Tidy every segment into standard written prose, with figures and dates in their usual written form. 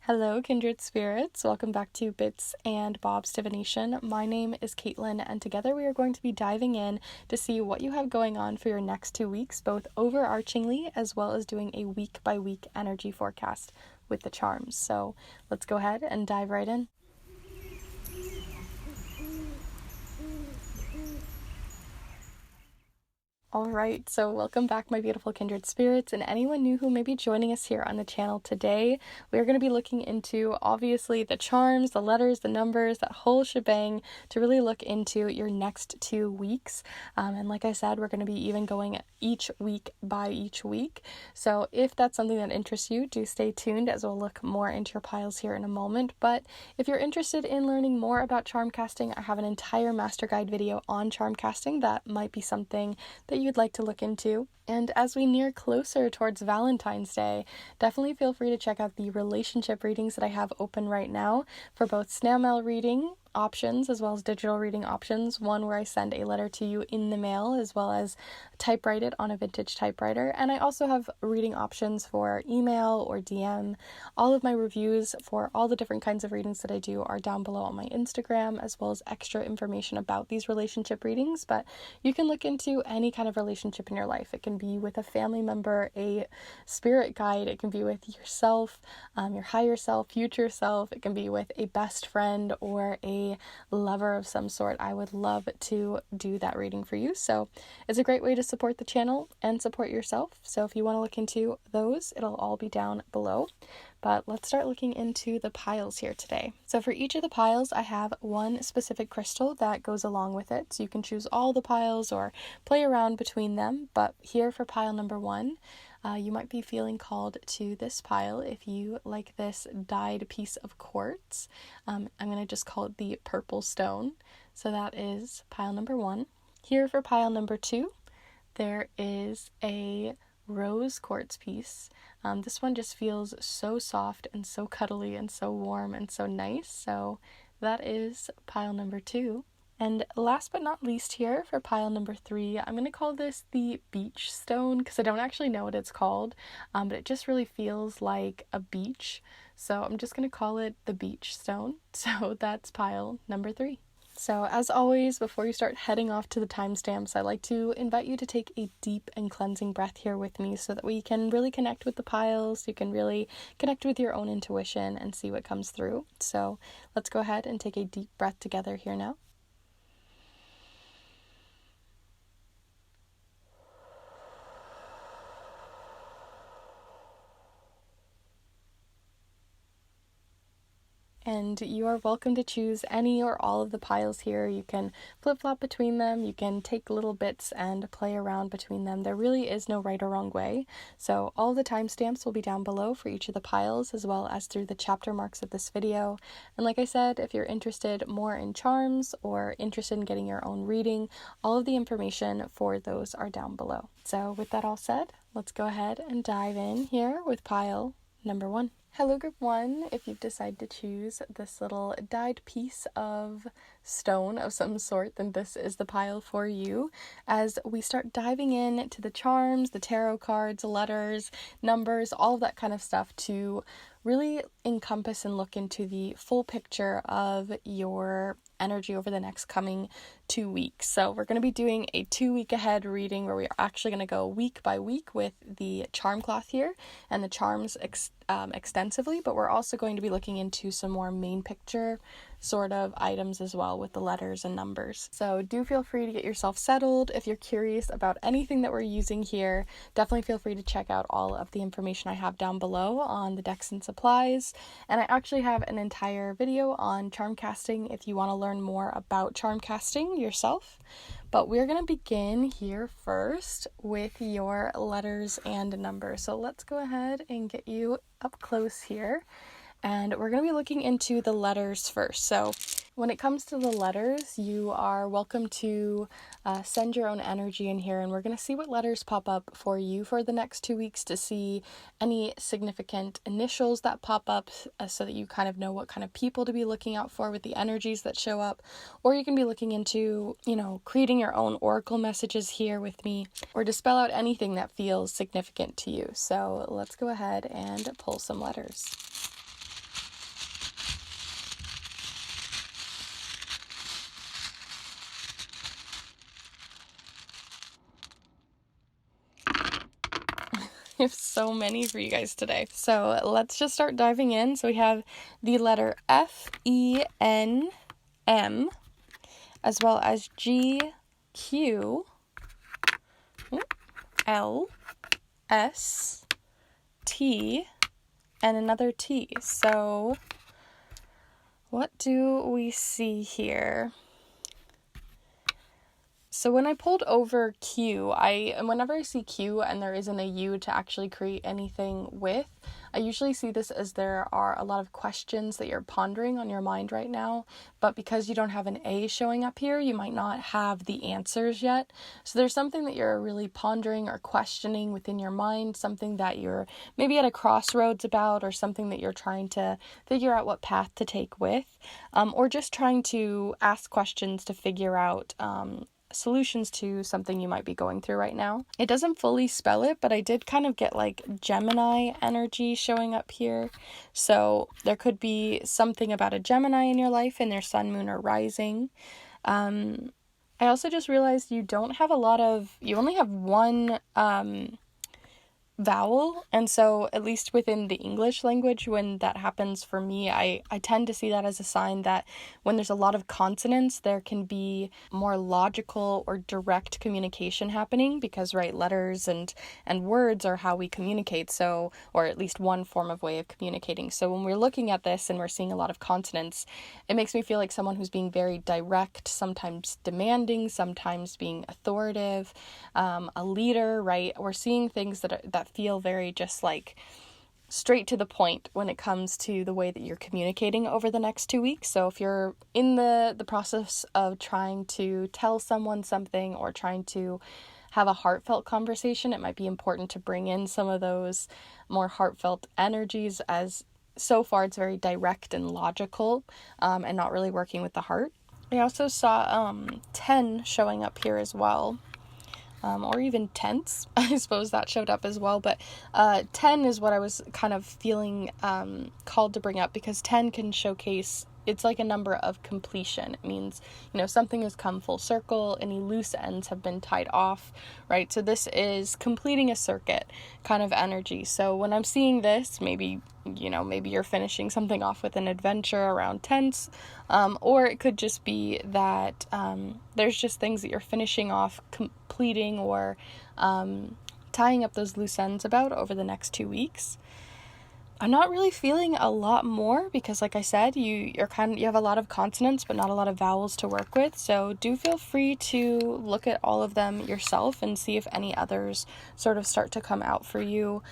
Hello, Kindred Spirits. Welcome back to Bits and Bob's Divination. My name is Caitlin, and together we are going to be diving in to see what you have going on for your next 2 weeks, both overarchingly as well as doing a week-by-week energy forecast with the charms. So let's go ahead and dive right in. Alright, so welcome back, my beautiful kindred spirits, and anyone new who may be joining us here on the channel today. We are going to be looking into, obviously, the charms, the letters, the numbers, that whole shebang, to really look into your next 2 weeks. And like I said, we're going to be even going each week by each week. So if that's something that interests you, do stay tuned as we'll look more into your piles here in a moment. But if you're interested in learning more about charm casting, I have an entire master guide video on charm casting that might be something that you'd like to look into. And as we near closer towards Valentine's Day, definitely feel free to check out the relationship readings that I have open right now for both snail mail reading options as well as digital reading options. One where I send a letter to you in the mail as well as typewrite it on a vintage typewriter. And I also have reading options for email or DM. All of my reviews for all the different kinds of readings that I do are down below on my Instagram, as well as extra information about these relationship readings. But you can look into any kind of relationship in your life. It can be with a family member, a spirit guide, it can be with yourself, your higher self, future self, it can be with a best friend or a lover of some sort. I would love to do that reading for you. So it's a great way to support the channel and support yourself. So if you want to look into those, it'll all be down below. But let's start looking into the piles here today. So for each of the piles, I have one specific crystal that goes along with it. So you can choose all the piles or play around between them. But here for pile number 1, you might be feeling called to this pile if you like this dyed piece of quartz. I'm going to just call it the purple stone. So that is pile number 1. Here for pile number 2, there is a rose quartz piece. This one just feels so soft and so cuddly and so warm and so nice. So that is pile number 2. And last but not least here for pile number 3, I'm going to call this the beach stone because I don't actually know what it's called, but it just really feels like a beach. So I'm just going to call it the beach stone. So that's pile number 3. So as always, before you start heading off to the timestamps, I like to invite you to take a deep and cleansing breath here with me so that we can really connect with the piles. You can really connect with your own intuition and see what comes through. So let's go ahead and take a deep breath together here now. And you are welcome to choose any or all of the piles here. You can flip-flop between them. You can take little bits and play around between them. There really is no right or wrong way. So all of the timestamps will be down below for each of the piles, as well as through the chapter marks of this video. And like I said, if you're interested more in charms or interested in getting your own reading, all of the information for those are down below. So with that all said, let's go ahead and dive in here with pile number 1. Hello group 1, if you've decided to choose this little dyed piece of stone of some sort, then this is the pile for you as we start diving in to the charms, the tarot cards, letters, numbers, all of that kind of stuff to really encompass and look into the full picture of your energy over the next coming 2 weeks. So we're going to be doing a 2-week ahead reading where we are actually going to go week by week with the charm cloth here and the charms extensively, but we're also going to be looking into some more main picture sort of items as well with the letters and numbers. So do feel free to get yourself settled. If you're curious about anything that we're using here, definitely feel free to check out all of the information I have down below on the decks and supplies. And I actually have an entire video on charm casting if you want to learn more about charm casting yourself. But we're going to begin here first with your letters and numbers. So let's go ahead and get you up close here. And we're going to be looking into the letters first. So when it comes to the letters, you are welcome to send your own energy in here, and we're going to see what letters pop up for you for the next 2 weeks to see any significant initials that pop up so that you kind of know what kind of people to be looking out for with the energies that show up. Or you can be looking into, creating your own oracle messages here with me, or to spell out anything that feels significant to you. So let's go ahead and pull some letters. have so many for you guys today. So let's just start diving in. So we have the letter F, E, N, M, as well as G, Q, L, S, T, and another T. So what do we see here? So when I pulled over Q, whenever I see Q and there isn't a U to actually create anything with, I usually see this as there are a lot of questions that you're pondering on your mind right now, but because you don't have an A showing up here, you might not have the answers yet. So there's something that you're really pondering or questioning within your mind, something that you're maybe at a crossroads about, or something that you're trying to figure out what path to take with, or just trying to ask questions to figure out solutions to something you might be going through right now. It doesn't fully spell it, but I did kind of get like Gemini energy showing up here. So there could be something about a Gemini in your life and their sun, moon, or rising. I also just realized you only have one vowel, and so at least within the English language, when that happens for me, I tend to see that as a sign that when there's a lot of consonants, there can be more logical or direct communication happening, because letters and words are how we communicate, so, or at least one form of way of communicating. So when we're looking at this and we're seeing a lot of consonants, it makes me feel like someone who's being very direct, sometimes demanding, sometimes being authoritative, a leader, right? We're seeing things that feel very just like straight to the point when it comes to the way that you're communicating over the next 2 weeks. So if you're in the process of trying to tell someone something or trying to have a heartfelt conversation, it might be important to bring in some of those more heartfelt energies, as so far it's very direct and logical, and not really working with the heart. I also saw 10 showing up here as well. Or even tense, I suppose that showed up as well, but 10 is what I was kind of feeling called to bring up, because 10 can showcase, it's like a number of completion. It means, something has come full circle, any loose ends have been tied off, right? So this is completing a circuit kind of energy. So when I'm seeing this, maybe you're finishing something off with an adventure around tense, or it could just be that there's just things that you're finishing off, completing, or tying up those loose ends about over the next 2 weeks. I'm not really feeling a lot more, because like I said, you have a lot of consonants but not a lot of vowels to work with. So do feel free to look at all of them yourself and see if any others sort of start to come out for you.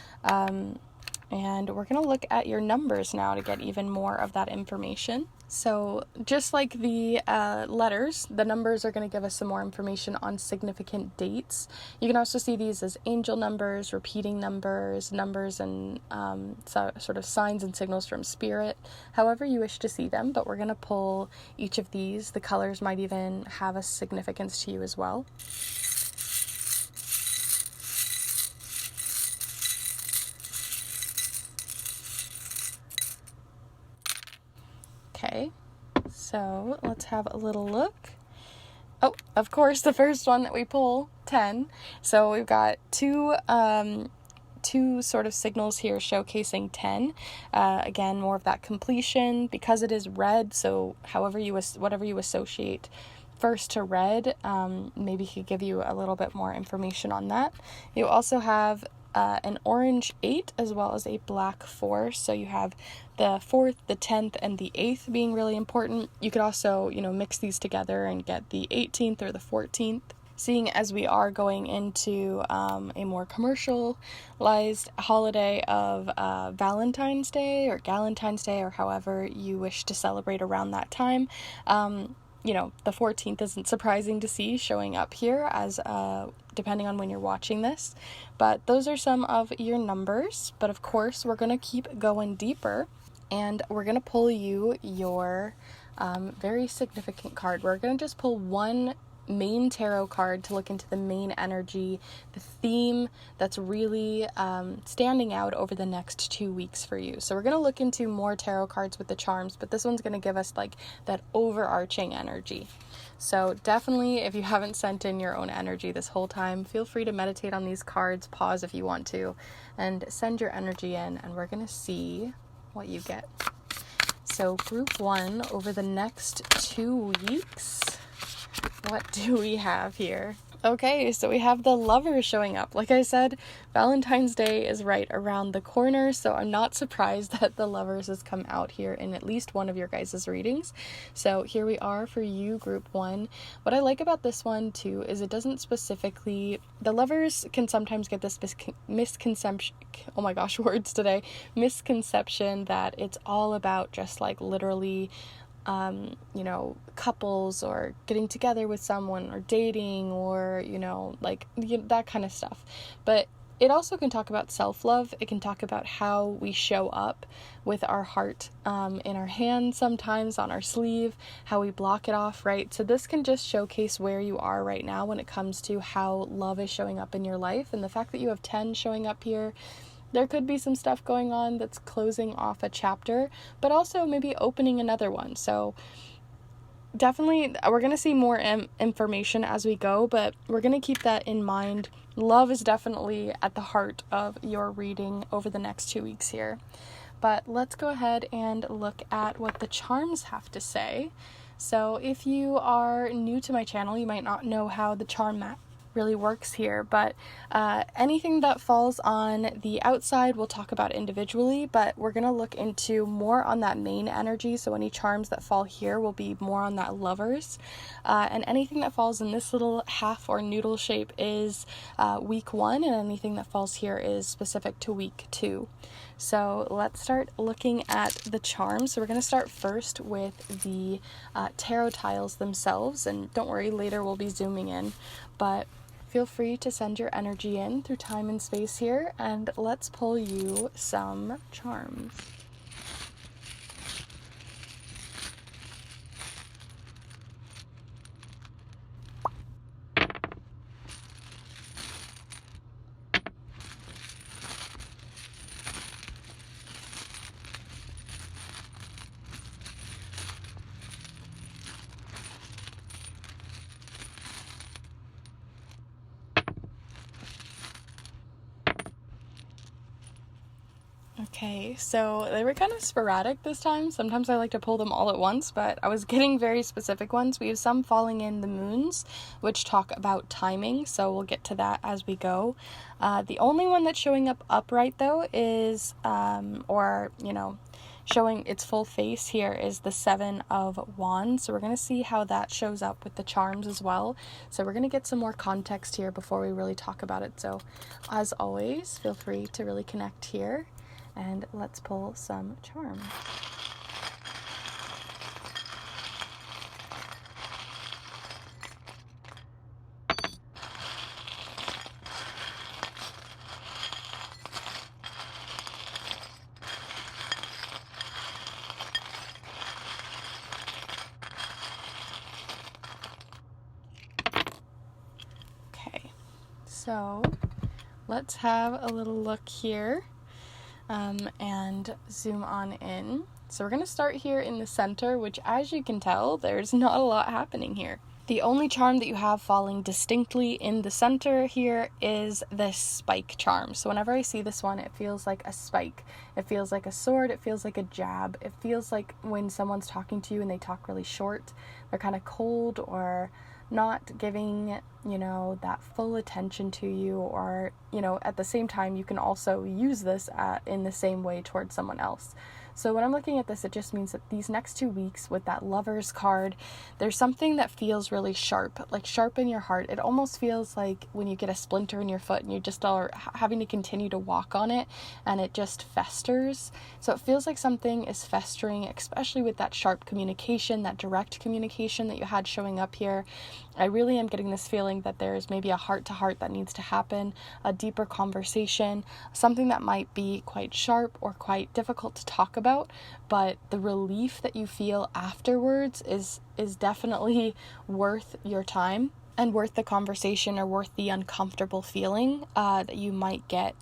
And we're going to look at your numbers now to get even more of that information. So just like the letters, the numbers are going to give us some more information on significant dates. You can also see these as angel numbers, repeating numbers and sort of signs and signals from spirit, however you wish to see them. But we're going to pull each of these. The colors might even have a significance to you as well. Okay, so let's have a little look. Oh, of course, the first one that we pull, 10. So we've got two sort of signals here showcasing 10. Again, more of that completion, because it is red. So whatever you associate first to red, maybe could give you a little bit more information on that. You also have an orange 8 as well as a black 4. So you have the 4th, the 10th, and the 8th being really important. You could also, mix these together and get the 18th or the 14th. Seeing as we are going into a more commercialized holiday of Valentine's Day or Galentine's Day, or however you wish to celebrate around that time, the 14th isn't surprising to see showing up here, as depending on when you're watching this. But those are some of your numbers. But of course, we're going to keep going deeper, and we're going to pull you your very significant card. We're going to just pull one main tarot card to look into the main energy, the theme that's really standing out over the next 2 weeks for you. So we're going to look into more tarot cards with the charms, but this one's going to give us like that overarching energy. So definitely, if you haven't sent in your own energy this whole time, feel free to meditate on these cards, pause if you want to, and send your energy in, and we're going to see what you get. So group 1, over the next 2 weeks, what do we have here? Okay, so we have the Lovers showing up. Like I said, Valentine's Day is right around the corner, so I'm not surprised that the Lovers has come out here in at least one of your guys' readings. So here we are for you, group 1. What I like about this one, too, is it doesn't specifically... The Lovers can sometimes get this misconception... Oh my gosh, words today. Misconception that it's all about just, like, literally... couples or getting together with someone or dating or, that kind of stuff. But it also can talk about self-love. It can talk about how we show up with our heart in our hand, sometimes on our sleeve, how we block it off, right? So this can just showcase where you are right now when it comes to how love is showing up in your life. And the fact that you have 10 showing up here, there could be some stuff going on that's closing off a chapter, but also maybe opening another one. So definitely, we're going to see more information as we go, but we're going to keep that in mind. Love is definitely at the heart of your reading over the next 2 weeks here. But let's go ahead and look at what the charms have to say. So if you are new to my channel, you might not know how the charm mat really works here, but anything that falls on the outside we'll talk about individually, but we're going to look into more on that main energy. So any charms that fall here will be more on that Lovers, and anything that falls in this little half or noodle shape is week 1, and anything that falls here is specific to week 2. So let's start looking at the charms. So we're going to start first with the tarot tiles themselves, and don't worry, later we'll be zooming in, but feel free to send your energy in through time and space here, and let's pull you some charms. Okay, so they were kind of sporadic this time. Sometimes I like to pull them all at once, but I was getting very specific ones. We have some falling in the moons, which talk about timing, so we'll get to that as we go. The only one that's showing up upright, though, is, showing its full face here is the 7 of Wands. So we're going to see how that shows up with the charms as well. So we're going to get some more context here before we really talk about it. So as always, feel free to really connect here. And let's pull some charms. Okay, so let's have a little look here. And zoom on in. So we're going to start here in the center, which, as you can tell, there's not a lot happening here. The only charm that you have falling distinctly in the center here is this spike charm. So whenever I see this one, it feels like a spike. It feels like a sword. It feels like a jab. It feels like when someone's talking to you and they talk really short, they're kind of cold or not giving, that full attention to you, or, at the same time, you can also use this in the same way towards someone else. So when I'm looking at this, it just means that these next 2 weeks with that Lovers card, there's something that feels really sharp, like sharp in your heart. It almost feels like when you get a splinter in your foot and you just are having to continue to walk on it and it just festers. So it feels like something is festering, especially with that sharp communication, that direct communication that you had showing up here. I really am getting this feeling that there's maybe a heart-to-heart that needs to happen, a deeper conversation, something that might be quite sharp or quite difficult to talk about, but the relief that you feel afterwards is definitely worth your time and worth the conversation, or worth the uncomfortable feeling that you might get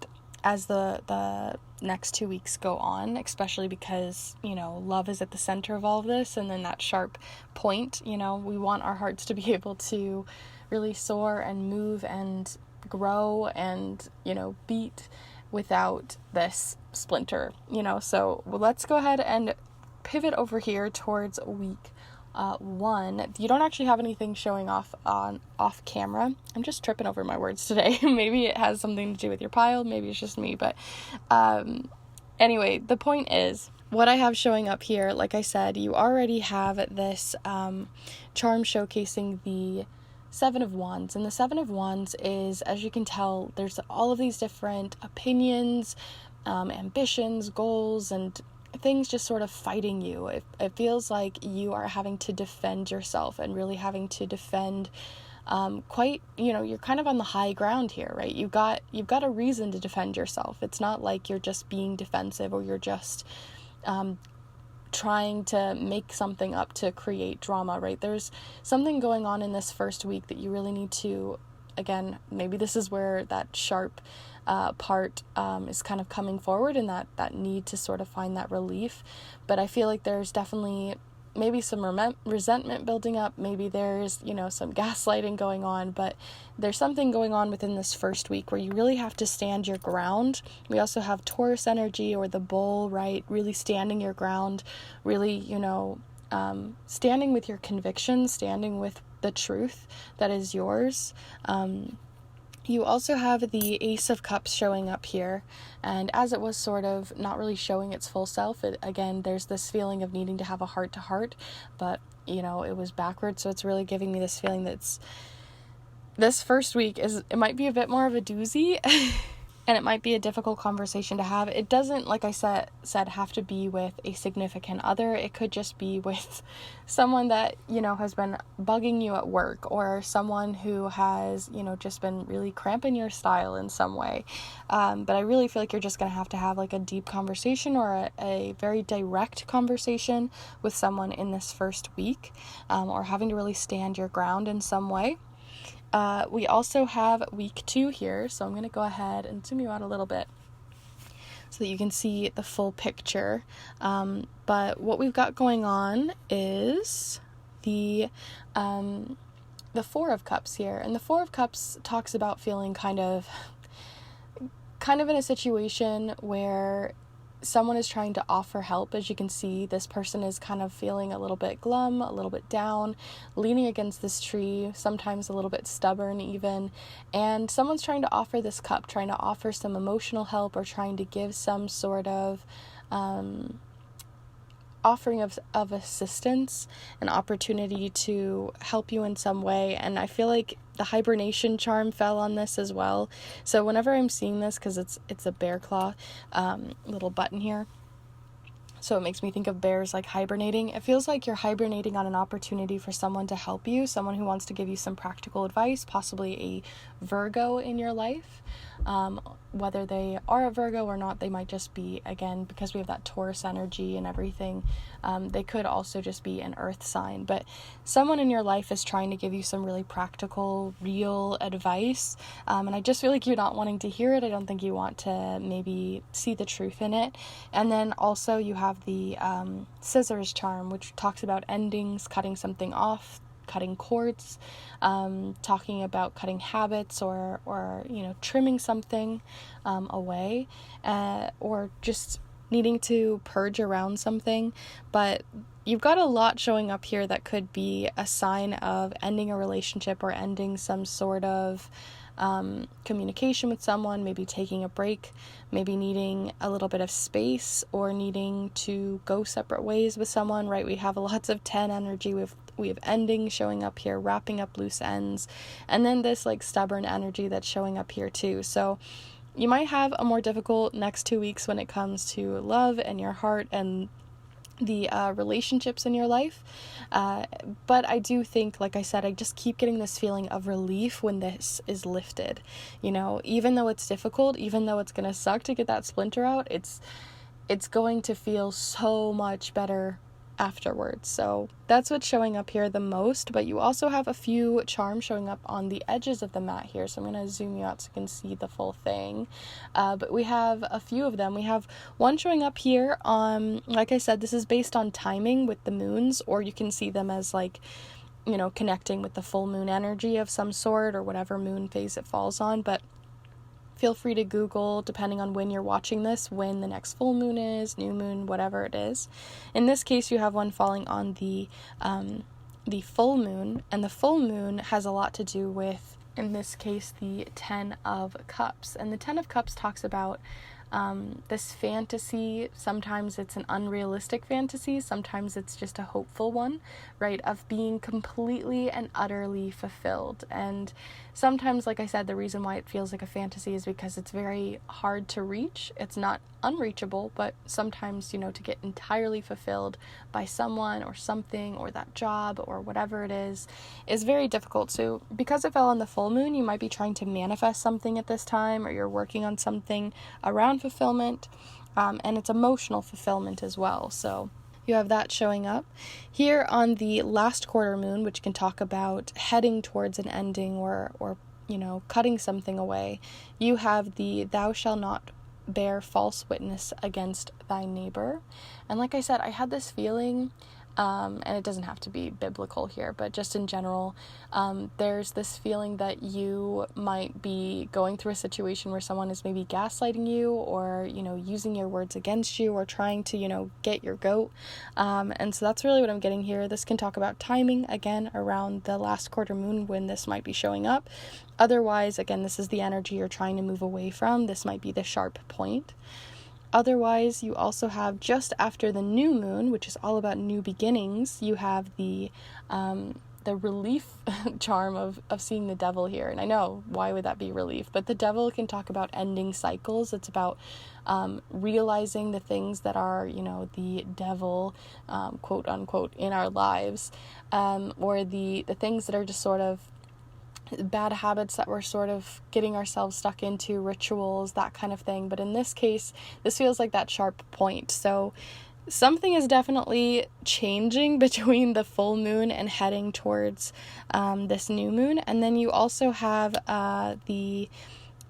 as the next 2 weeks go on, especially because, you know, love is at the center of all of this. And then that sharp point, you know, we want our hearts to be able to really soar and move and grow and, you know, beat without this splinter, you know. So let's go ahead and pivot over here towards week 1. You don't actually have anything showing off camera. I'm just tripping over my words today. Maybe it has something to do with your pile, maybe it's just me, but anyway, the point is, what I have showing up here, like I said, you already have this charm showcasing the 7 of Wands, and the 7 of Wands is, as you can tell, there's all of these different opinions, ambitions, goals, and things just sort of fighting you. It feels like you are having to defend yourself, and really having to defend quite, you know, you're kind of on the high ground here, right? You've got a reason to defend yourself. It's not like you're just being defensive, or you're just trying to make something up to create drama, right? There's something going on in this first week that you really need to, again, maybe this is where that sharp part is kind of coming forward, and that need to sort of find that relief. But I feel like there's definitely maybe some resentment building up, maybe there's, you know, some gaslighting going on, but there's something going on within this first week where you really have to stand your ground. We also have Taurus energy, or the bull, right? Really standing your ground, really, you know, standing with your convictions, standing with the truth that is yours. You also have the Ace of Cups showing up here, and as it was sort of not really showing its full self, again, there's this feeling of needing to have a heart-to-heart, but, you know, it was backwards, so it's really giving me this feeling that's, this first week it might be a bit more of a doozy, and it might be a difficult conversation to have. It doesn't, like I said, have to be with a significant other. It could just be with someone that, you know, has been bugging you at work, or someone who has, you know, just been really cramping your style in some way. But I really feel like you're just going to have like a deep conversation, or a very direct conversation with someone in this first week, or having to really stand your ground in some way. We also have week 2 here, so I'm going to go ahead and zoom you out a little bit so that you can see the full picture. But what we've got going on is the 4 of Cups here, and the 4 of Cups talks about feeling kind of in a situation where someone is trying to offer help. As you can see, this person is kind of feeling a little bit glum, a little bit down, leaning against this tree, sometimes a little bit stubborn even, and someone's trying to offer this cup, trying to offer some emotional help, or trying to give some sort of offering of assistance, an opportunity to help you in some way. And I feel like the hibernation charm fell on this as well. So whenever I'm seeing this, because it's a bear claw little button here, so it makes me think of bears like hibernating. It feels like you're hibernating on an opportunity for someone to help you, someone who wants to give you some practical advice, possibly a Virgo in your life. Whether they are a Virgo or not, they might just be, again, because we have that Taurus energy and everything, they could also just be an earth sign. But someone in your life is trying to give you some really practical, real advice, and I just feel like you're not wanting to hear it. I don't think you want to maybe see the truth in it. And then also you have the scissors charm, which talks about endings, cutting something off, cutting cords, talking about cutting habits, or you know, trimming something away, or just needing to purge around something. But you've got a lot showing up here that could be a sign of ending a relationship, or ending some sort of communication with someone, maybe taking a break, maybe needing a little bit of space, or needing to go separate ways with someone, right? We have lots of 10 energy. We have ending showing up here, wrapping up loose ends, and then this like stubborn energy that's showing up here too. So you might have a more difficult next 2 weeks when it comes to love and your heart and the relationships in your life, but I do think, like I said, I just keep getting this feeling of relief when this is lifted. You know, even though it's difficult, even though it's gonna suck to get that splinter out, it's going to feel so much better afterwards. So that's what's showing up here the most, but you also have a few charms showing up on the edges of the mat here, so I'm going to zoom you out so you can see the full thing. But we have a few of them. We have one showing up here on, like I said, this is based on timing with the moons, or you can see them as like, you know, connecting with the full moon energy of some sort, or whatever moon phase it falls on. But feel free to Google, depending on when you're watching this, when the next full moon is, new moon, whatever it is. In this case, you have one falling on the full moon, and the full moon has a lot to do with, in this case, the 10 of Cups. And the 10 of Cups talks about this fantasy. Sometimes it's an unrealistic fantasy, sometimes it's just a hopeful one, right, of being completely and utterly fulfilled. And sometimes, like I said, the reason why it feels like a fantasy is because it's very hard to reach. It's not unreachable, but sometimes, you know, to get entirely fulfilled by someone or something or that job or whatever it is very difficult. So because it fell on the full moon, you might be trying to manifest something at this time, or you're working on something around fulfillment, and it's emotional fulfillment as well. So you have that showing up here on the last quarter moon, which can talk about heading towards an ending or you know, cutting something away. You have the thou shalt not bear false witness against thy neighbor. And like I said, I had this feeling, and it doesn't have to be biblical here, but just in general, there's this feeling that you might be going through a situation where someone is maybe gaslighting you, or, you know, using your words against you, or trying to, you know, get your goat. And so that's really what I'm getting here. This can talk about timing, again, around the last quarter moon when this might be showing up. Otherwise, again, this is the energy you're trying to move away from. This might be the sharp point. Otherwise, you also have just after the new moon, which is all about new beginnings, you have the relief charm of seeing the devil here. And I know, why would that be relief? But the devil can talk about ending cycles. It's about realizing the things that are, you know, the devil, quote unquote, in our lives, or the things that are just sort of bad habits that we're sort of getting ourselves stuck into, rituals, that kind of thing. But in this case, this feels like that sharp point. So something is definitely changing between the full moon and heading towards this new moon. And then you also have the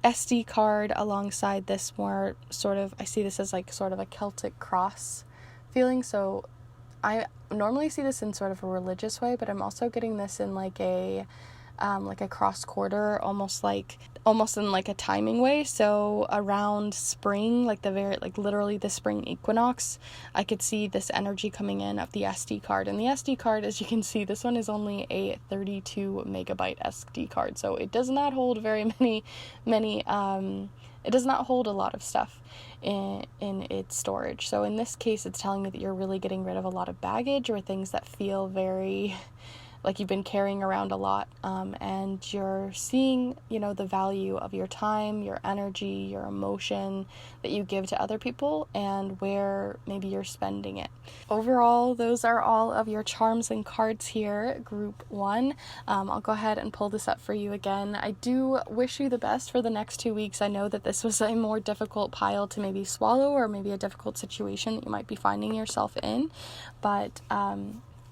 SD card alongside this more sort of, I see this as like sort of a Celtic cross feeling. So I normally see this in sort of a religious way, but I'm also getting this in like a cross quarter, almost in like a timing way. So around spring, literally the spring equinox, I could see this energy coming in of the SD card. And the SD card, as you can see, this one is only a 32 megabyte SD card. So it does not hold very many, it does not hold a lot of stuff in its storage. So in this case, it's telling me that you're really getting rid of a lot of baggage, or things that feel very like you've been carrying around a lot, and you're seeing, you know, the value of your time, your energy, your emotion that you give to other people, and where maybe you're spending it. Overall, those are all of your charms and cards here, group 1. I'll go ahead and pull this up for you again. I do wish you the best for the next 2 weeks. I know that this was a more difficult pile to maybe swallow, or maybe a difficult situation that you might be finding yourself in, but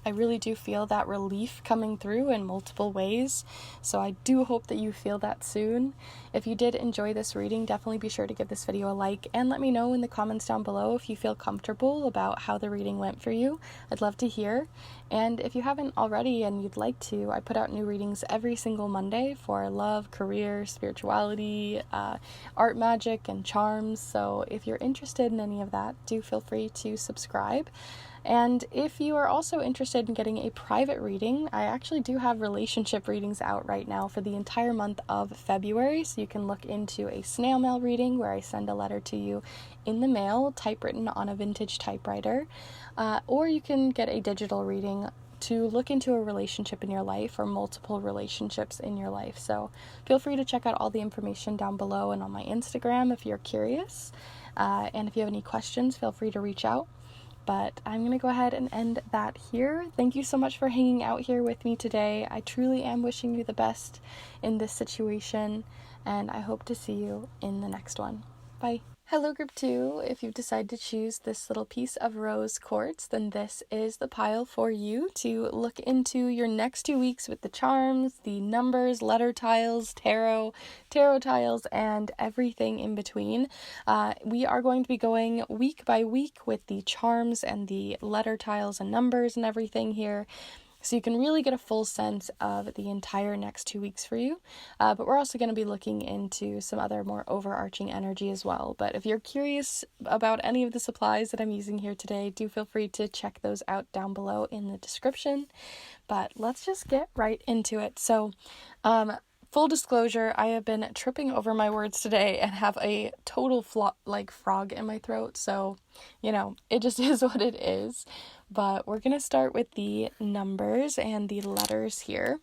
I really do feel that relief coming through in multiple ways, so I do hope that you feel that soon. If you did enjoy this reading, definitely be sure to give this video a like, and let me know in the comments down below if you feel comfortable about how the reading went for you. I'd love to hear. And if you haven't already and you'd like to, I put out new readings every single Monday for love, career, spirituality, art, magic, and charms. So if you're interested in any of that, do feel free to subscribe. And if you are also interested in getting a private reading, I actually do have relationship readings out right now for the entire month of February. So you can look into a snail mail reading where I send a letter to you in the mail, typewritten on a vintage typewriter. Or you can get a digital reading to look into a relationship in your life, or multiple relationships in your life. So feel free to check out all the information down below and on my Instagram if you're curious. And if you have any questions, feel free to reach out. But I'm going to go ahead and end that here. Thank you so much for hanging out here with me today. I truly am wishing you the best in this situation, and I hope to see you in the next one. Bye. Hello group 2, if you decide to choose this little piece of rose quartz, then this is the pile for you to look into your next 2 weeks with the charms, the numbers, letter tiles, tarot tiles, and everything in between. We are going to be going week by week with the charms and the letter tiles and numbers and everything here. So you can really get a full sense of the entire next 2 weeks for you. But we're also going to be looking into some other more overarching energy as well. But if you're curious about any of the supplies that I'm using here today, do feel free to check those out down below in the description. But let's just get right into it. So, full disclosure, I have been tripping over my words today and have a total frog in my throat. So, it just is what it is. But we're going to start with the numbers and the letters here.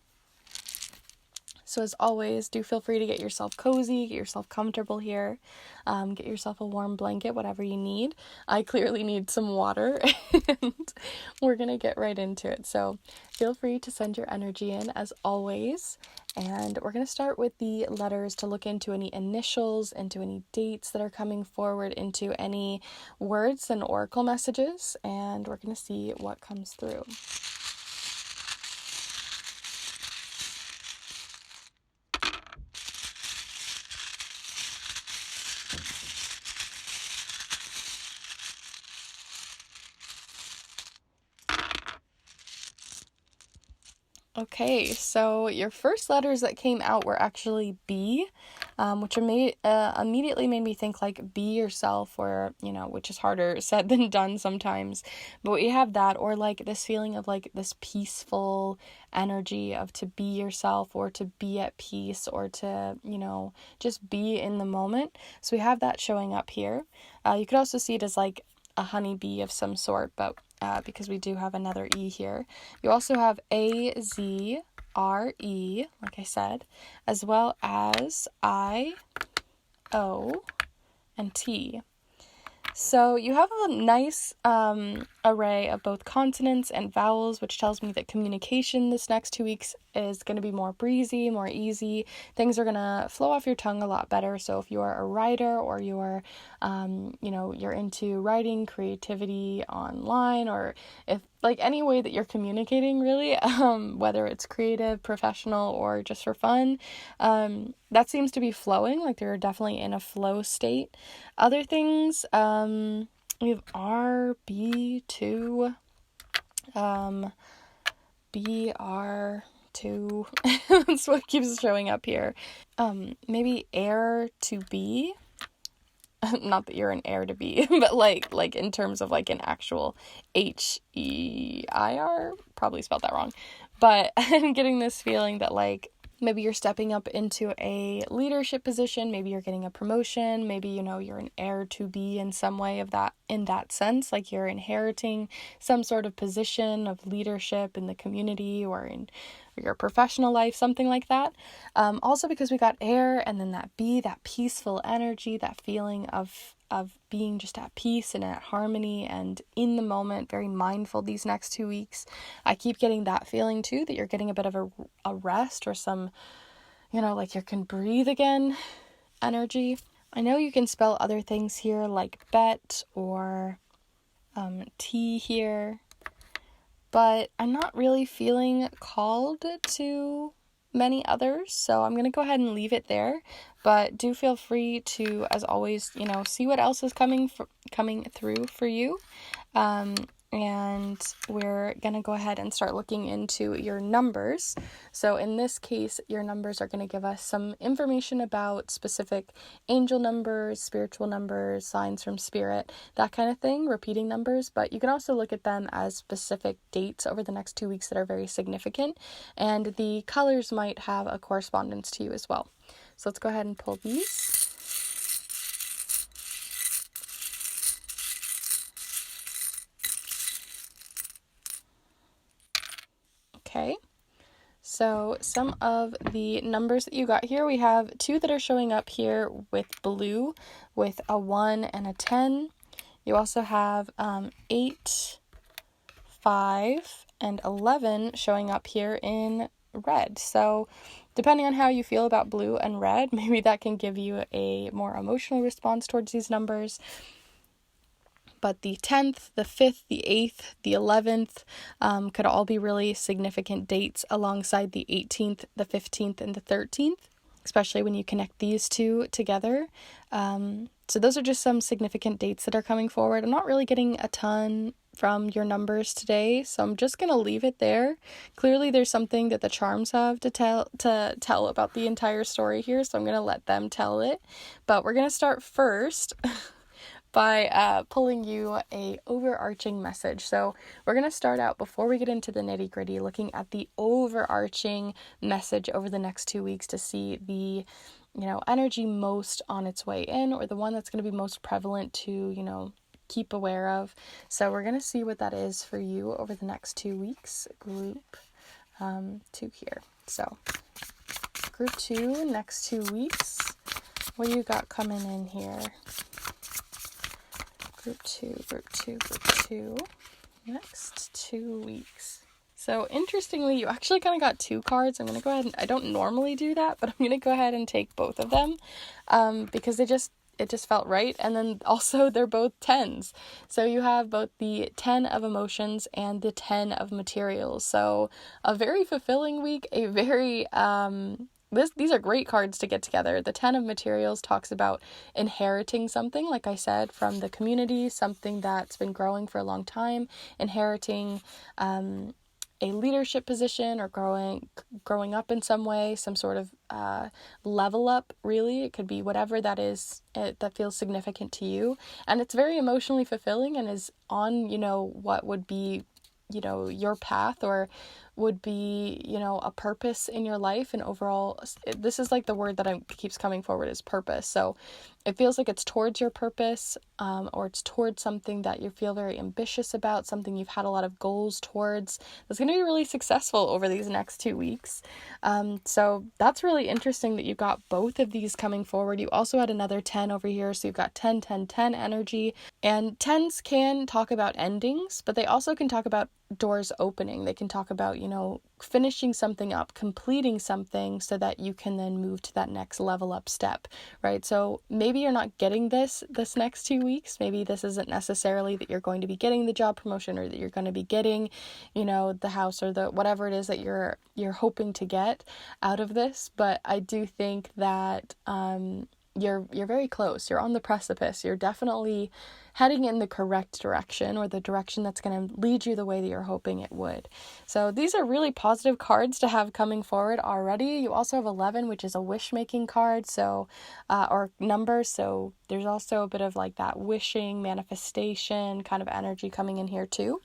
So as always, do feel free to get yourself cozy, get yourself comfortable here, get yourself a warm blanket, whatever you need. I clearly need some water, and we're going to get right into it. So feel free to send your energy in as always. And we're going to start with the letters to look into any initials, into any dates that are coming forward, into any words and oracle messages, and we're going to see what comes through. Okay, so your first letters that came out were actually B, which immediately made me think like be yourself, or, which is harder said than done sometimes. But we have that, or like this feeling of like this peaceful energy of to be yourself, or to be at peace, or to, just be in the moment. So we have that showing up here. You could also see it as like a honeybee of some sort, but because we do have another E here. You also have A, Z, R, E, like I said, as well as I, O, and T. So you have a nice array of both consonants and vowels, which tells me that communication this next 2 weeks is going to be more breezy, more easy. Things are going to flow off your tongue a lot better. So if you are a writer, or you're, you're into writing, creativity online, or if like any way that you're communicating really, whether it's creative, professional, or just for fun, that seems to be flowing. Like you're definitely in a flow state. Other things, we have R, B, 2, BR2. That's what keeps showing up here. Maybe heir to be. Not that you're an heir to be, but like in terms of like an actual HEIR, probably spelled that wrong. But I'm getting this feeling that like maybe you're stepping up into a leadership position, maybe you're getting a promotion, maybe, you're an heir to be in some way of that, in that sense, like you're inheriting some sort of position of leadership in the community or in your professional life, something like that. Also because we got air and then that B, that peaceful energy, that feeling of being just at peace and at harmony and in the moment, very mindful these next 2 weeks. I keep getting that feeling too, that you're getting a bit of a rest or some, like you can breathe again energy. I know you can spell other things here like bet or T here, but I'm not really feeling called to many others, so I'm going to go ahead and leave it there. But do feel free to, as always, see what else is coming through for you. And we're going to go ahead and start looking into your numbers. So in this case, your numbers are going to give us some information about specific angel numbers, spiritual numbers, signs from spirit, that kind of thing, repeating numbers. But you can also look at them as specific dates over the next 2 weeks that are very significant. And the colors might have a correspondence to you as well. So let's go ahead and pull these. Okay, so some of the numbers that you got here, we have 2 that are showing up here with blue, with a 1 and a 10. You also have 8, 5, and 11 showing up here in red. So depending on how you feel about blue and red, maybe that can give you a more emotional response towards these numbers. But the 10th, the 5th, the 8th, the 11th could all be really significant dates alongside the 18th, the 15th, and the 13th, especially when you connect these two together. So those are just some significant dates that are coming forward. I'm not really getting a ton from your numbers today, so I'm just going to leave it there. Clearly there's something that the charms have to tell about the entire story here, so I'm going to let them tell it. But we're going to start first by pulling you a overarching message. So we're going to start out, before we get into the nitty gritty, looking at the overarching message over the next 2 weeks to see the, energy most on its way in, or the one that's going to be most prevalent to, keep aware of. So we're going to see what that is for you over the next 2 weeks, group 2 here. So group 2, next 2 weeks, what do you got coming in here? Group 2, next 2 weeks. So interestingly, you actually kind of got 2 cards. I'm going to go ahead and, I don't normally do that, but I'm going to go ahead and take both of them because it just felt right. And then also they're both 10s. So you have both the 10 of emotions and the 10 of materials. So a very fulfilling week, a very, these are great cards to get together. The 10 of materials talks about inheriting something, like I said, from the community, something that's been growing for a long time, inheriting a leadership position, or growing up in some way, some sort of level up, really. It could be whatever that is, that feels significant to you. And it's very emotionally fulfilling and is on, what would be, your path, or would be, a purpose in your life. And overall, this is like the word that keeps coming forward, is purpose. So it feels like it's towards your purpose, or it's towards something that you feel very ambitious about, something you've had a lot of goals towards, that's going to be really successful over these next 2 weeks. So that's really interesting that you got both of these coming forward. You also had another 10 over here, so you've got 10, 10, 10 energy. And 10s can talk about endings, but they also can talk about doors opening. They can talk about, finishing something up, completing something, so that you can then move to that next level up step, right? So maybe you're not getting this next 2 weeks. Maybe this isn't necessarily that you're going to be getting the job promotion, or that you're going to be getting, the house, or the whatever it is that you're hoping to get out of this. But I do think that you're very close. You're on the precipice. You're definitely heading in the correct direction, or the direction that's going to lead you the way that you're hoping it would. So these are really positive cards to have coming forward already. You also have 11, which is a wish-making card, so or number. So there's also a bit of like that wishing, manifestation kind of energy coming in here too.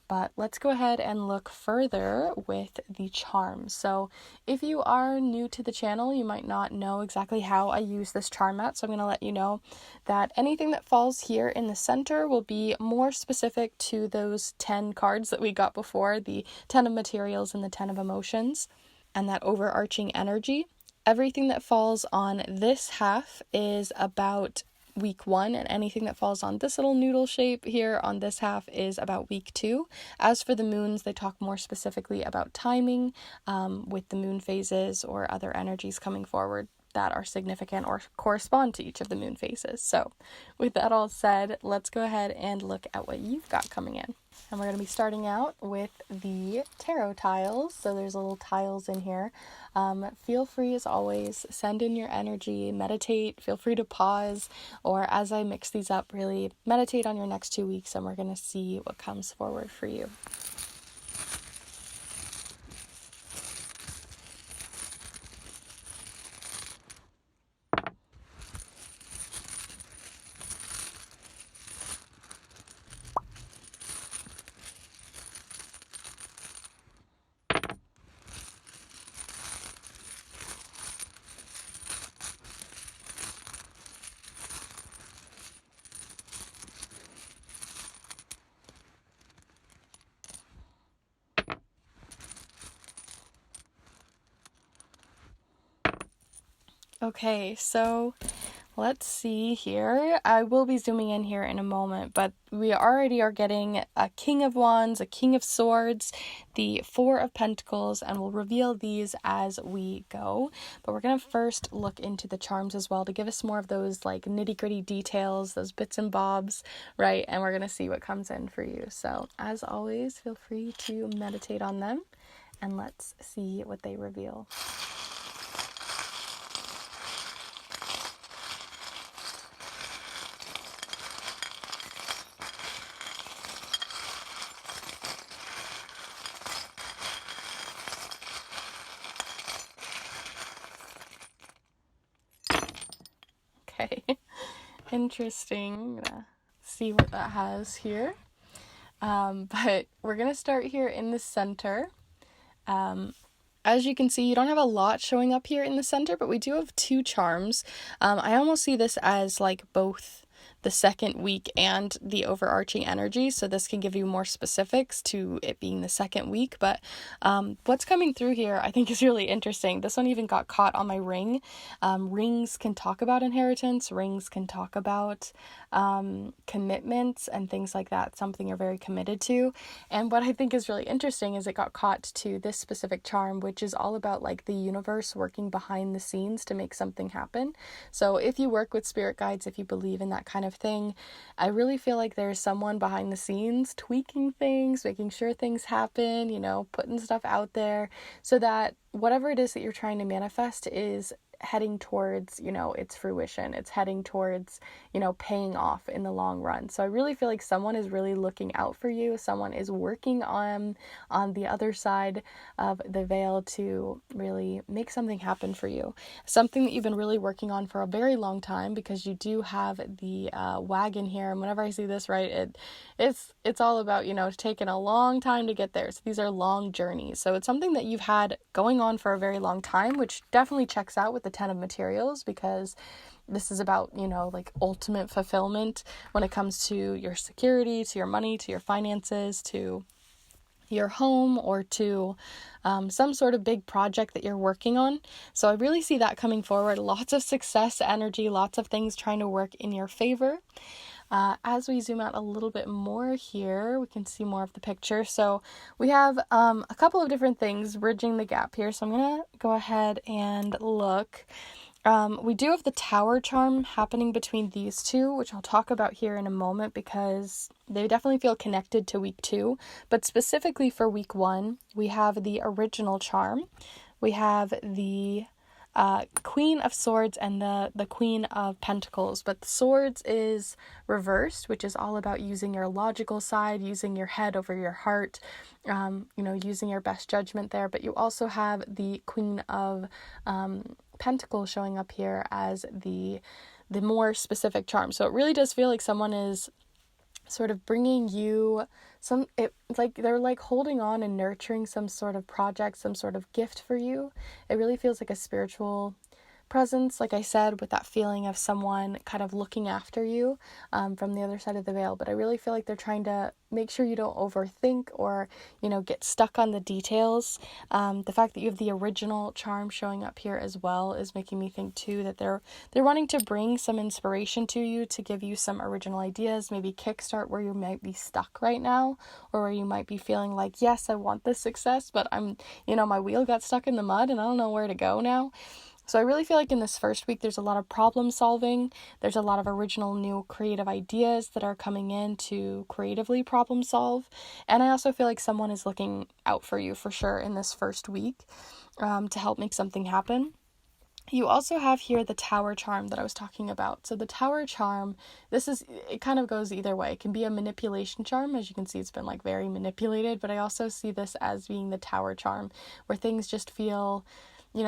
But let's go ahead and look further with the charms. So if you are new to the channel, you might not know exactly how I use this charm mat. So I'm going to let you know that anything that falls here in the center will be more specific to those 10 cards that we got before, the 10 of materials and the 10 of emotions, and that overarching energy. Everything that falls on this half is about week 1, and anything that falls on this little noodle shape here on this half is about week 2. As for the moons, they talk more specifically about timing with the moon phases or other energies coming forward that are significant or correspond to each of the moon phases. So with that all said, let's go ahead and look at what you've got coming in. And we're going to be starting out with the tarot tiles. So there's little tiles in here. Feel free, as always, send in your energy, meditate, feel free to pause, or as I mix these up, really meditate on your next 2 weeks, and we're going to see what comes forward for you. Okay, so let's see here. I will be zooming in here in a moment, but we already are getting a King of Wands, a King of Swords, the Four of Pentacles, and we'll reveal these as we go. But we're going to first look into the charms as well to give us more of those like nitty-gritty details, those bits and bobs, right? And we're going to see what comes in for you. So as always, feel free to meditate on them, and let's see what they reveal. Okay, interesting. I'm gonna see what that has here. But we're gonna start here in the center. As you can see, you don't have a lot showing up here in the center, but we do have two charms. I almost see this as like both the second week and the overarching energy, so this can give you more specifics to it being the second week. But what's coming through here I think is really interesting. This one even got caught on my ring. Rings can talk about inheritance, rings can talk about commitments and things like that, something you're very committed to. And what I think is really interesting is it got caught to this specific charm, which is all about like the universe working behind the scenes to make something happen. So if you work with spirit guides, if you believe in that kind of thing, I really feel like there's someone behind the scenes tweaking things, making sure things happen, putting stuff out there so that whatever it is that you're trying to manifest is heading towards, its fruition. It's heading towards, paying off in the long run. So I really feel like someone is really looking out for you. Someone is working on the other side of the veil to really make something happen for you. Something that you've been really working on for a very long time, because you do have the wagon here. And whenever I see this, right, it's all about, taking a long time to get there. So these are long journeys. So it's something that you've had going on for a very long time, which definitely checks out with the 10 of materials, because this is about, like ultimate fulfillment when it comes to your security, to your money, to your finances, to your home, or to some sort of big project that you're working on. So I really see that coming forward. Lots of success energy, lots of things trying to work in your favor. As we zoom out a little bit more here, we can see more of the picture. So we have a couple of different things bridging the gap here. So I'm going to go ahead and look. We do have the Tower charm happening between these two, which I'll talk about here in a moment, because they definitely feel connected to week 2. But specifically for week 1, we have the original charm. We have the Queen of Swords and the Queen of Pentacles, but the Swords is reversed, which is all about using your logical side, using your head over your heart, using your best judgment there. But you also have the Queen of Pentacles showing up here as the more specific charm. So it really does feel like someone is sort of bringing you like they're like holding on and nurturing some sort of project, some sort of gift for you. It really feels like a spiritual presence, like I said, with that feeling of someone kind of looking after you from the other side of the veil. But I really feel like they're trying to make sure you don't overthink or, get stuck on the details. The fact that you have the original charm showing up here as well is making me think too that they're wanting to bring some inspiration to you, to give you some original ideas, maybe kickstart where you might be stuck right now, or where you might be feeling like, yes, I want this success, but I'm, my wheel got stuck in the mud and I don't know where to go now. So I really feel like in this first week, there's a lot of problem solving. There's a lot of original new creative ideas that are coming in to creatively problem solve. And I also feel like someone is looking out for you for sure in this first week to help make something happen. You also have here the Tower charm that I was talking about. So the Tower charm, it kind of goes either way. It can be a manipulation charm. As you can see, it's been like very manipulated, but I also see this as being the Tower charm, where things just feel,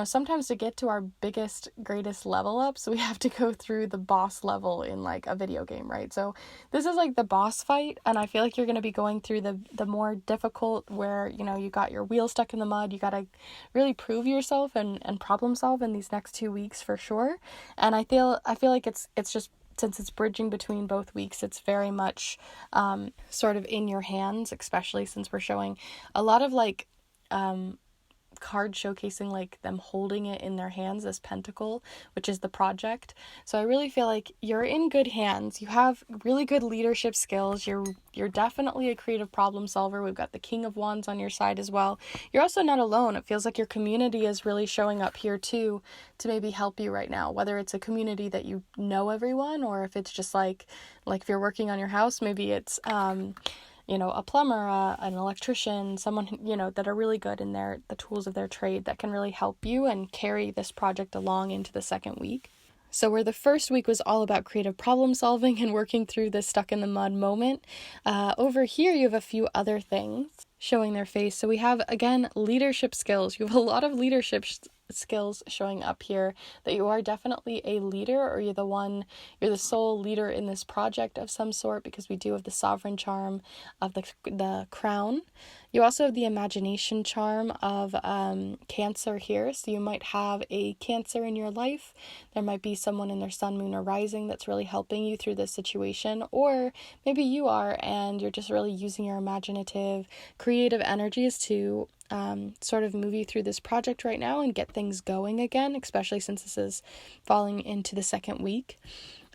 sometimes to get to our biggest, greatest level ups, we have to go through the boss level in like a video game, right? So this is like the boss fight, and I feel like you're going to be going through the more difficult, where, you got your wheel stuck in the mud. You got to really prove yourself and problem solve in these next 2 weeks for sure. And I feel like it's just, since it's bridging between both weeks, it's very much sort of in your hands, especially since we're showing a lot of like card showcasing like them holding it in their hands, this pentacle, which is the project. So I really feel like you're in good hands. You have really good leadership skills. You're definitely a creative problem solver. We've got the King of Wands on your side as well. You're also not alone. It feels like your community is really showing up here too to maybe help you right now, whether it's a community that you know everyone, or if it's just like if you're working on your house, maybe it's a plumber, an electrician, someone, that are really good in the tools of their trade that can really help you and carry this project along into the second week. So where the first week was all about creative problem solving and working through this stuck in the mud moment, over here you have a few other things showing their face. So we have, again, leadership skills. You have a lot of leadership skills showing up here, that you are definitely a leader, or you're the sole leader in this project of some sort, because we do have the sovereign charm of the crown. You also have the imagination charm of Cancer here, so you might have a Cancer in your life. There might be someone in their sun, moon, or rising that's really helping you through this situation, or maybe you are and you're just really using your imaginative, creative energies to sort of move you through this project right now and get things going again, especially since this is falling into the second week.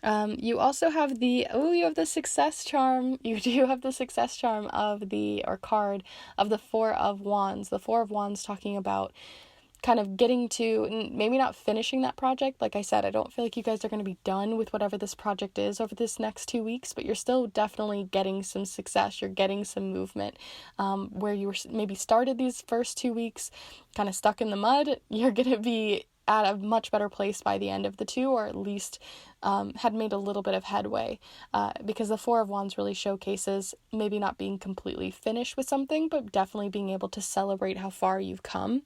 You also have you have the success charm. You do have the success charm card of the Four of Wands. The Four of Wands talking about kind of getting to, maybe not finishing that project. Like I said, I don't feel like you guys are going to be done with whatever this project is over this next 2 weeks, but you're still definitely getting some success. You're getting some movement. Where you were maybe started these first 2 weeks kind of stuck in the mud, you're going to be at a much better place by the end of the 2, or at least had made a little bit of headway, because the Four of Wands really showcases maybe not being completely finished with something, but definitely being able to celebrate how far you've come.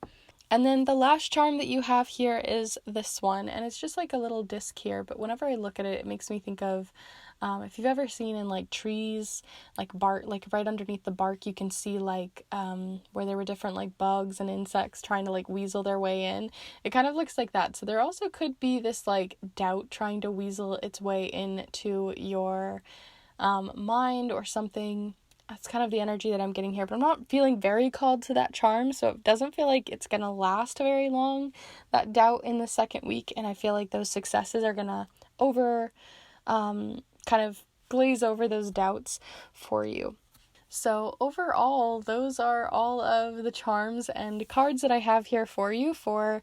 And then the last charm that you have here is this one, and it's just like a little disc here, but whenever I look at it, it makes me think of, if you've ever seen in like trees, like bark, like right underneath the bark, you can see like where there were different like bugs and insects trying to like weasel their way in. It kind of looks like that. So there also could be this like doubt trying to weasel its way into your mind or something. That's kind of the energy that I'm getting here, but I'm not feeling very called to that charm, so it doesn't feel like it's going to last very long, that doubt in the second week, and I feel like those successes are going to kind of glaze over those doubts for you. So overall, those are all of the charms and cards that I have here for you for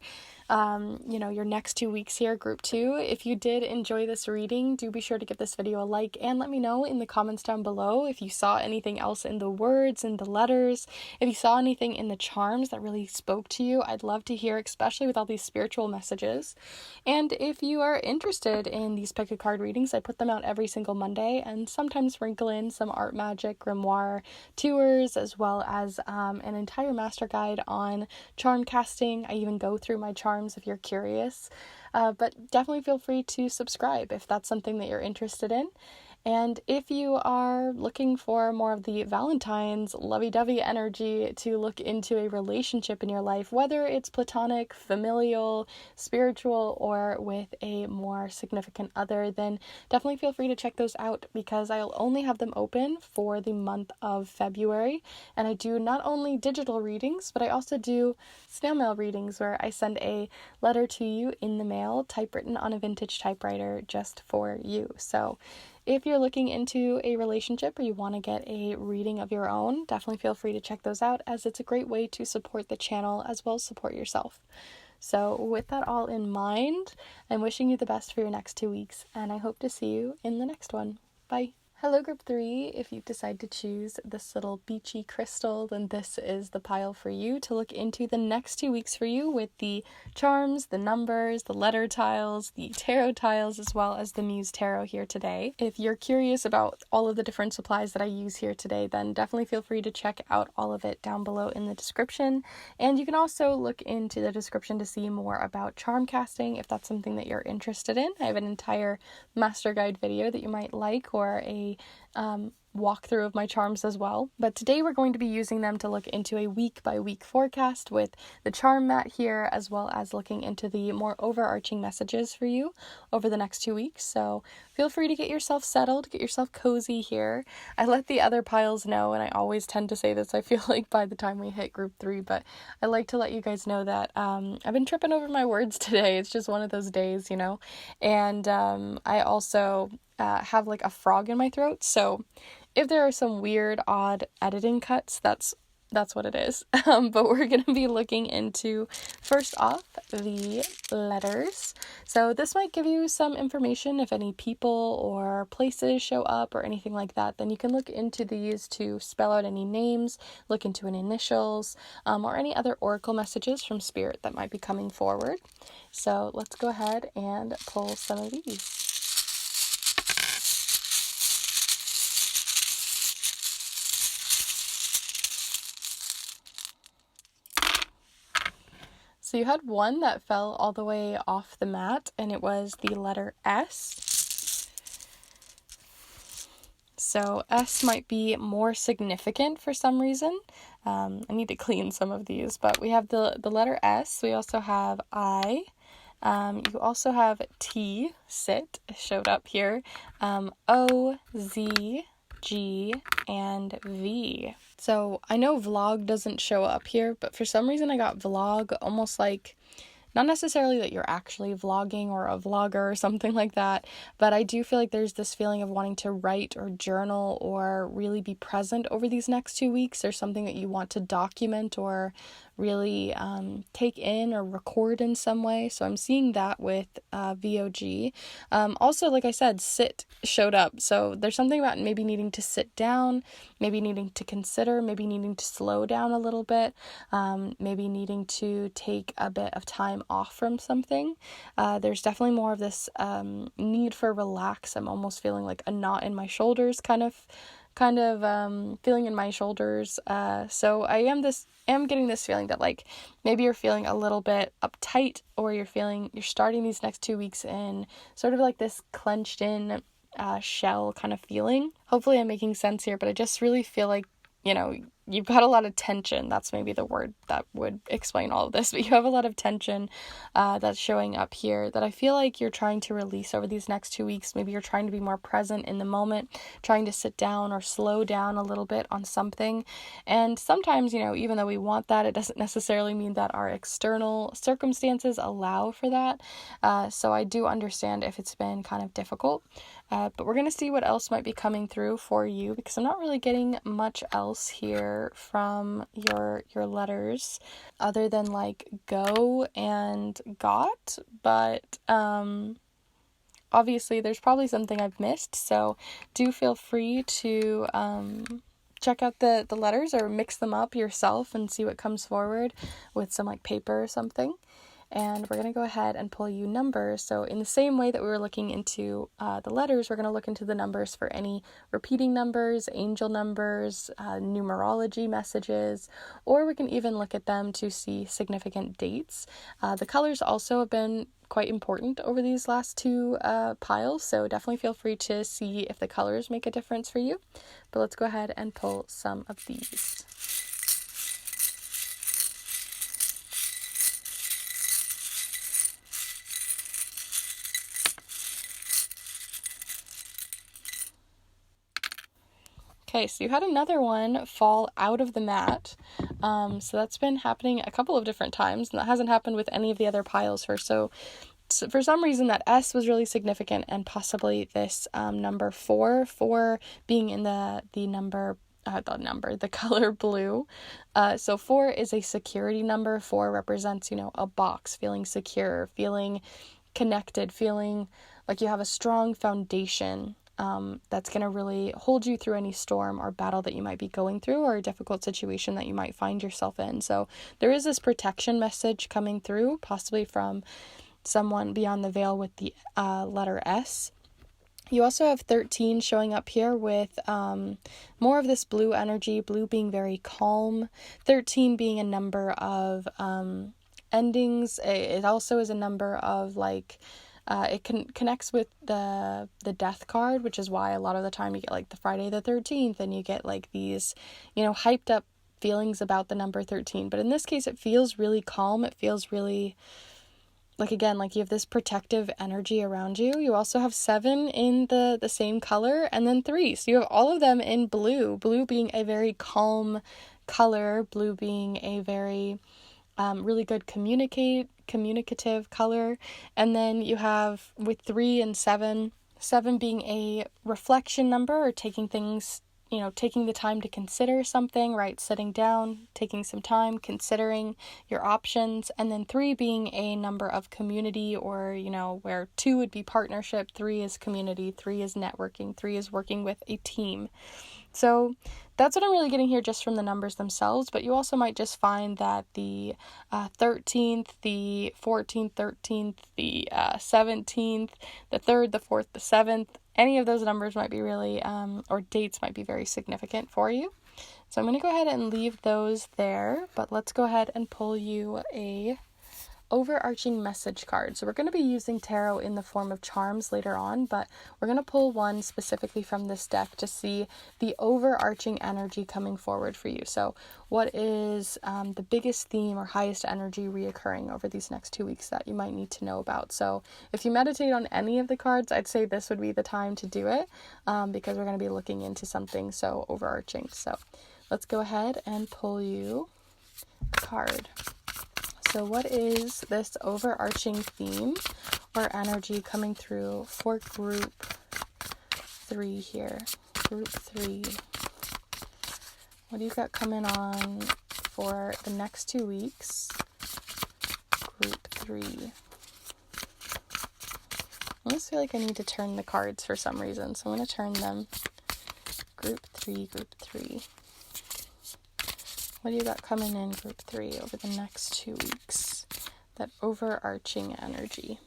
your next 2 weeks here, group 2. If you did enjoy this reading, do be sure to give this video a like and let me know in the comments down below if you saw anything else in the words and the letters, if you saw anything in the charms that really spoke to you. I'd love to hear, especially with all these spiritual messages. And if you are interested in these pick a card readings, I put them out every single Monday and sometimes sprinkle in some art, magic, grimoire tours, as well as an entire master guide on charm casting. I even go through my charms if you're curious, but definitely feel free to subscribe if that's something that you're interested in. And if you are looking for more of the Valentine's lovey-dovey energy to look into a relationship in your life, whether it's platonic, familial, spiritual, or with a more significant other, then definitely feel free to check those out, because I'll only have them open for the month of February. And I do not only digital readings, but I also do snail mail readings, where I send a letter to you in the mail, typewritten on a vintage typewriter, just for you. So if you're looking into a relationship or you want to get a reading of your own, definitely feel free to check those out, as it's a great way to support the channel as well as support yourself. So with that all in mind, I'm wishing you the best for your next 2 weeks, and I hope to see you in the next one. Bye. Hello group 3, if you decide to choose this little beachy crystal, then this is the pile for you to look into the next 2 weeks for you, with the charms, the numbers, the letter tiles, the tarot tiles, as well as the Muse tarot here today. If you're curious about all of the different supplies that I use here today, then definitely feel free to check out all of it down below in the description. And you can also look into the description to see more about charm casting if that's something that you're interested in. I have an entire master guide video that you might like, or a walkthrough of my charms as well. But today we're going to be using them to look into a week by week forecast with the charm mat here, as well as looking into the more overarching messages for you over the next 2 weeks. So feel free to get yourself settled, get yourself cozy here. I let the other piles know, and I always tend to say this, I feel like, by the time we hit group 3, but I like to let you guys know that I've been tripping over my words today. It's just one of those days, and I also have like a frog in my throat, so if there are some weird, odd editing cuts, that's what it is. But we're going to be looking into, first off, the letters. So this might give you some information if any people or places show up or anything like that. Then you can look into these to spell out any names, look into any initials, or any other oracle messages from spirit that might be coming forward. So let's go ahead and pull some of these. So you had one that fell all the way off the mat, and it was the letter S. So S might be more significant for some reason. I need to clean some of these, but we have the letter S. We also have I. You also have T, sit, showed up here. O, Z, G, and V. So I know vlog doesn't show up here, but for some reason I got vlog almost like, not necessarily that you're actually vlogging or a vlogger or something like that, but I do feel like there's this feeling of wanting to write or journal or really be present over these next 2 weeks. There's something that you want to document or really take in or record in some way. So I'm seeing that with VOG. Also, like I said, sit showed up. So there's something about maybe needing to sit down, maybe needing to consider, maybe needing to slow down a little bit, maybe needing to take a bit of time off from something. There's definitely more of this need for relax. I'm almost feeling like a knot in my shoulders kind of feeling in my shoulders. So I am getting this feeling that like maybe you're feeling a little bit uptight, or you're starting these next 2 weeks in sort of like this clenched in shell kind of feeling. Hopefully I'm making sense here, but I just really feel like, you've got a lot of tension. That's maybe the word that would explain all of this, but you have a lot of tension that's showing up here that I feel like you're trying to release over these next 2 weeks. Maybe you're trying to be more present in the moment, trying to sit down or slow down a little bit on something. And sometimes, even though we want that, it doesn't necessarily mean that our external circumstances allow for that. So I do understand if it's been kind of difficult. But we're going to see what else might be coming through for you, because I'm not really getting much else here from your letters other than like go and got. But obviously there's probably something I've missed, so do feel free to check out the letters or mix them up yourself and see what comes forward with some like paper or something. And we're going to go ahead and pull you numbers. So in the same way that we were looking into the letters, we're going to look into the numbers for any repeating numbers, angel numbers, numerology messages, or we can even look at them to see significant dates. The colors also have been quite important over these last 2 piles, so definitely feel free to see if the colors make a difference for you. But let's go ahead and pull some of these. Okay, so you had another one fall out of the mat. So that's been happening a couple of different times, and that hasn't happened with any of the other piles for. So for some reason that S was really significant, and possibly this number 4 being in the color blue. So 4 is a security number. 4 represents, a box, feeling secure, feeling connected, feeling like you have a strong foundation. That's going to really hold you through any storm or battle that you might be going through, or a difficult situation that you might find yourself in. So there is this protection message coming through, possibly from someone beyond the veil with the letter S. You also have 13 showing up here with more of this blue energy, blue being very calm, 13 being a number of endings. It also is a number of like It connects with the death card, which is why a lot of the time you get like the Friday the 13th, and you get like these, hyped up feelings about the number 13. But in this case, it feels really calm. It feels really like, again, like you have this protective energy around you. You also have 7 in the same color, and then 3. So you have all of them in blue. Blue being a very calm color, blue being a very really good communicative color. And then you have with 3 and 7 being a reflection number, or taking things, taking the time to consider something, right? Sitting down, taking some time, considering your options. And then 3 being a number of community, or, where 2 would be partnership, 3 is community, 3 is networking, 3 is working with a team. So that's what I'm really getting here just from the numbers themselves, but you also might just find that the 13th, the 14th, 13th, the 17th, the 3rd, the 4th, the 7th, any of those numbers might be really, or dates might be very significant for you. So I'm going to go ahead and leave those there, but let's go ahead and pull you a overarching message card. So we're going to be using tarot in the form of charms later on, but we're going to pull one specifically from this deck to see the overarching energy coming forward for you. So what is the biggest theme or highest energy reoccurring over these next 2 weeks that you might need to know about? So if you meditate on any of the cards, I'd say this would be the time to do it, because we're going to be looking into something so overarching. So let's go ahead and pull you a card. So what is this overarching theme or energy coming through for group 3 here? Group 3. What do you got coming on for the next 2 weeks? Group 3. I just feel like I need to turn the cards for some reason, so I'm going to turn them. Group 3, group 3. What do you got coming in group 3 over the next 2 weeks? That overarching energy.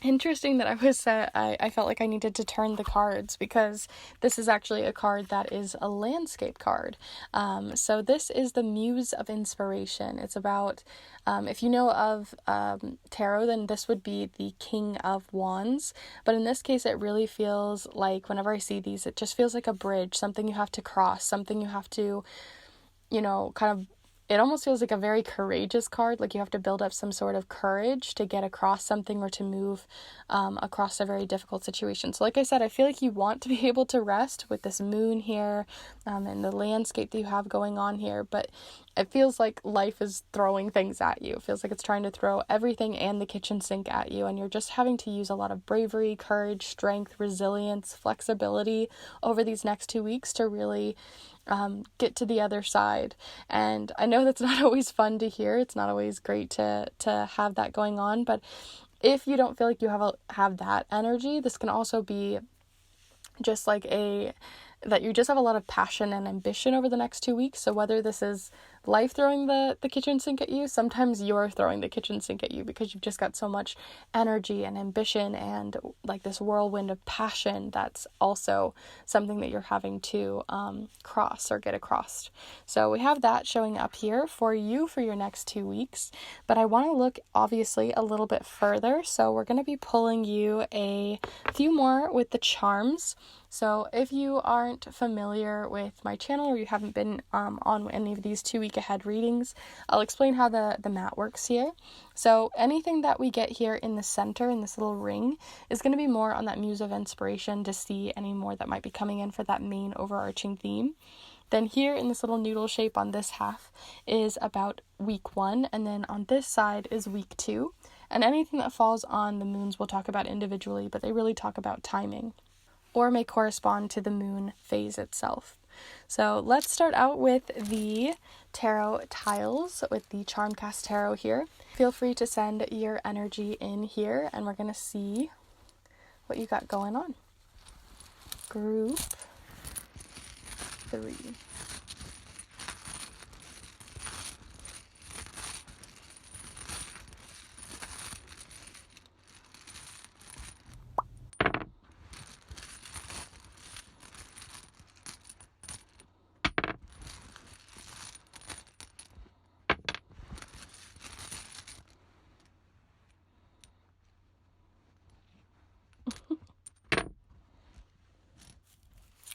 Interesting that I felt like I needed to turn the cards, because this is actually a card that is a landscape card. So this is the Muse of Inspiration. It's about, if you know of tarot, then this would be the King of Wands. But in this case, it really feels like, whenever I see these, it just feels like a bridge, something you have to cross, something you have to, it almost feels like a very courageous card, like you have to build up some sort of courage to get across something, or to move across a very difficult situation. So like I said, I feel like you want to be able to rest with this moon here, and the landscape that you have going on here, but it feels like life is throwing things at you. It feels like it's trying to throw everything and the kitchen sink at you, and you're just having to use a lot of bravery, courage, strength, resilience, flexibility over these next 2 weeks to really get to the other side. And I know that's not always fun to hear. It's not always great to have that going on, but if you don't feel like you have that energy, this can also be just like that you just have a lot of passion and ambition over the next 2 weeks. So whether this is life throwing the kitchen sink at you, sometimes you're throwing the kitchen sink at you, because you've just got so much energy and ambition and like this whirlwind of passion. That's also something that you're having to cross or get across. So we have that showing up here for you for your next 2 weeks. But I want to look obviously a little bit further. So we're going to be pulling you a few more with the charms. So if you aren't familiar with my channel, or you haven't been on any of these 2 week ahead readings, I'll explain how the mat works here. So anything that we get here in the center, in this little ring, is going to be more on that Muse of Inspiration, to see any more that might be coming in for that main overarching theme. Then here in this little noodle shape on this half is about week 1, and then on this side is week 2. And anything that falls on the moons we'll talk about individually, but they really talk about timing, or may correspond to the moon phase itself. So let's start out with the tarot tiles, with the Charmcast Tarot here. Feel free to send your energy in here, and we're going to see what you got going on. Group 3.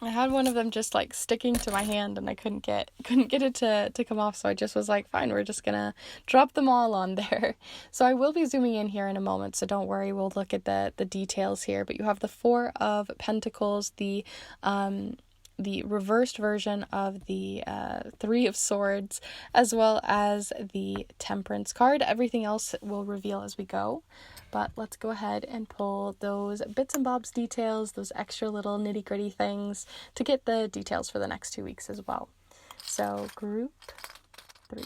I had one of them just like sticking to my hand and I couldn't get it to come off, so I just was like, fine, we're just gonna drop them all on there. So I will be zooming in here in a moment, so don't worry, we'll look at the details here. But you have the Four of Pentacles, the reversed version of the Three of Swords, as well as the Temperance card. Everything else we'll reveal as we go. But let's go ahead and pull those bits and bobs details, those extra little nitty gritty things, to get the details for the next 2 weeks as well. So group 3.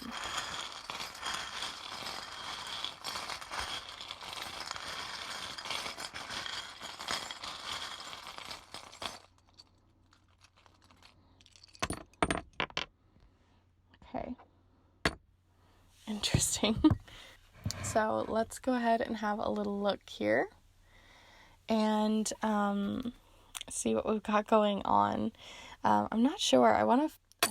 Okay. Interesting. So let's go ahead and have a little look here and see what we've got going on. I'm not sure. I